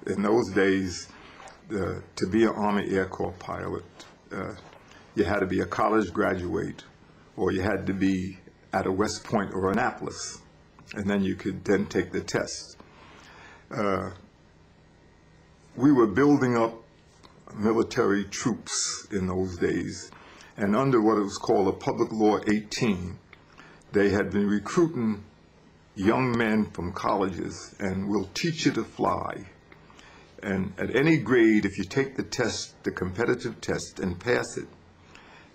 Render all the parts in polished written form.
In those days, to be an Army Air Corps pilot, you had to be a college graduate, or you had to be at a West Point or Annapolis, and then you could then take the test. We were building up military troops in those days, and under what was called a Public Law 18, they had been recruiting young men from colleges, and will teach you to fly. And at any grade, if you take the test, the competitive test, and pass it,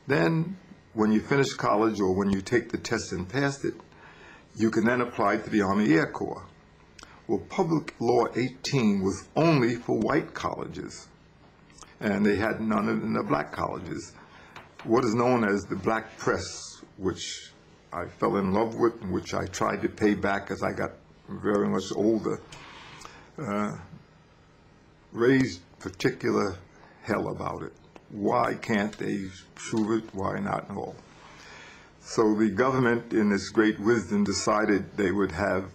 then when you finish college or when you take the test and pass it, you can then apply to the Army Air Corps. Well, Public Law 18 was only for white colleges, and they had none in the black colleges. What is known as the black press, which I fell in love with, and which I tried to pay back as I got very much older, raised particular hell about it. Why can't they prove it? Why not? And all. So the government, in its great wisdom, decided they would have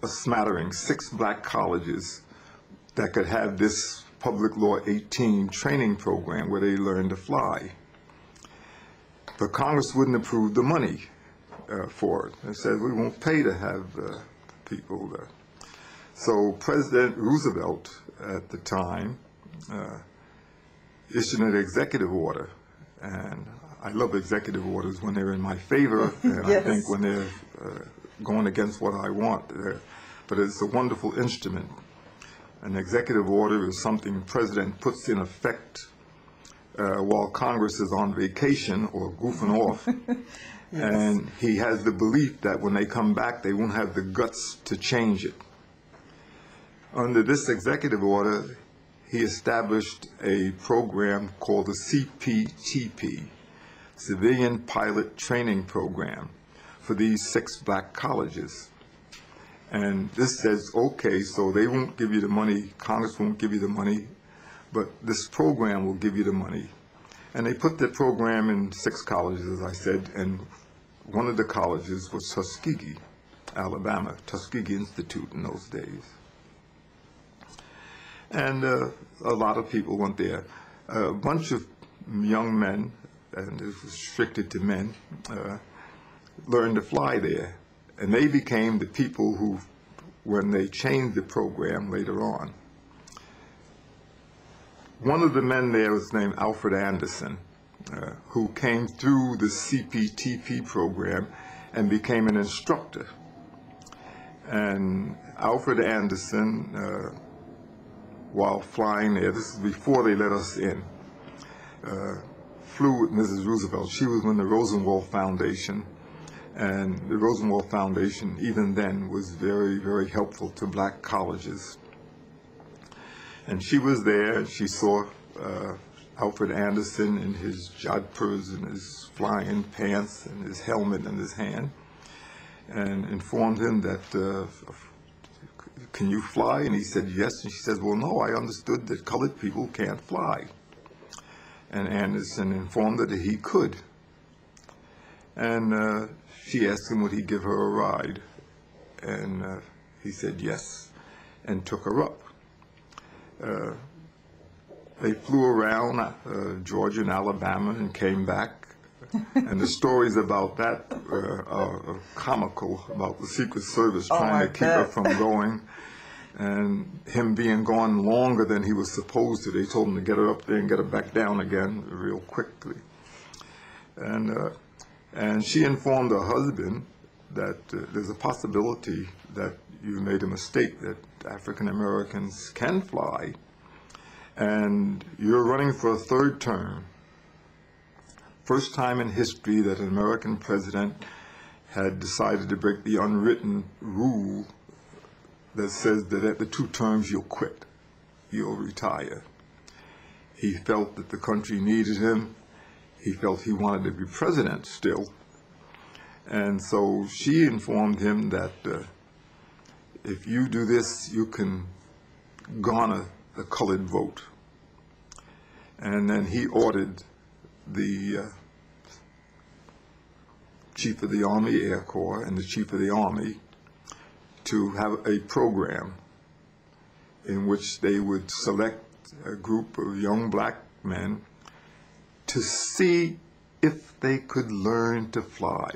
a smattering, 6 black colleges that could have this Public Law 18 training program where they learn to fly. But Congress wouldn't approve the money for it. They said, we won't pay to have people there. So President Roosevelt at the time issued an executive order, and I love executive orders when they're in my favor, and yes. I think when they're going against what I want. But it's a wonderful instrument. An executive order is something the president puts in effect while Congress is on vacation or goofing off. Yes. And he has the belief that when they come back, they won't have the guts to change it. Under this executive order, he established a program called the CPT, Civilian Pilot Training Program, for these 6 black colleges. And this says, okay, so they won't give you the money, Congress won't give you the money, but this program will give you the money. And they put the program in 6 colleges, as I said, and one of the colleges was Tuskegee, Alabama, Tuskegee Institute in those days. And a lot of people went there. A bunch of young men, and it was restricted to men, learned to fly there. And they became the people who, when they changed the program later on. One of the men there was named Alfred Anderson, who came through the CPTP program and became an instructor. And Alfred Anderson, while flying there, this is before they let us in, flew with Mrs. Roosevelt. She was in the Rosenwald Foundation, and the Rosenwald Foundation, even then, was very, very helpful to black colleges. And she was there, and she saw Alfred Anderson in his jodhpurs and his flying pants and his helmet in his hand, and informed him that, can you fly? And he said, yes. And she says, well, no, I understood that colored people can't fly. And Anderson informed her that he could. And she asked him would he give her a ride. And he said yes, and took her up. They flew around Georgia and Alabama and came back. And the stories about that are comical, about the Secret Service trying to keep her from going, and him being gone longer than he was supposed to. They told him to get her up there and get her back down again real quickly. And she informed her husband that there's a possibility that you made a mistake, that African Americans can fly, and you're running for a 3rd term. First time in history that an American president had decided to break the unwritten rule that says that at the 2 terms you'll quit, you'll retire. He felt that the country needed him. He felt he wanted to be president still. And so she informed him that if you do this, you can garner the colored vote. And then he ordered the Chief of the Army Air Corps and the Chief of the Army to have a program in which they would select a group of young black men to see if they could learn to fly.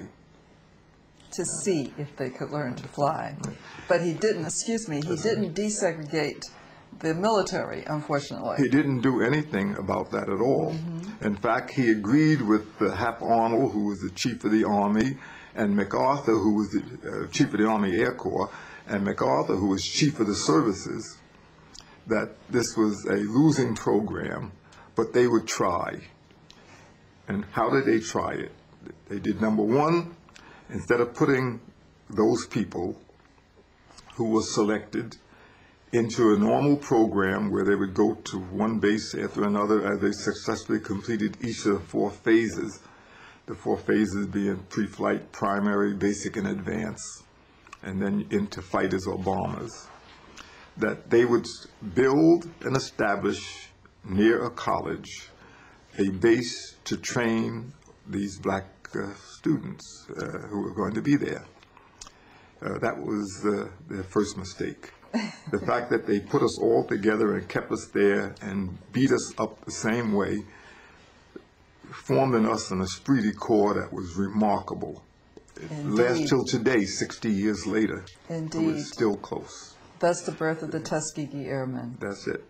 To see if they could learn to fly. But he didn't, excuse me, he didn't desegregate the military, unfortunately. He didn't do anything about that at all. In fact, he agreed with Hap Arnold, who was the chief of the Army, and MacArthur, who was the chief of the Army Air Corps, and MacArthur, who was chief of the services, that this was a losing program, but they would try. And how did they try it? They did, number one, instead of putting those people who were selected into a normal program where they would go to one base after another as they successfully completed each of the 4 phases, the 4 phases being pre-flight, primary, basic, and advanced, and then into fighters or bombers, that they would build and establish near a college a base to train these black students who were going to be there. That was their first mistake. The fact that they put us all together and kept us there and beat us up the same way formed in us an esprit de corps that was remarkable. It lasts till today, 60 years later. Indeed. We're still close. That's the birth of the Tuskegee Airmen. That's it.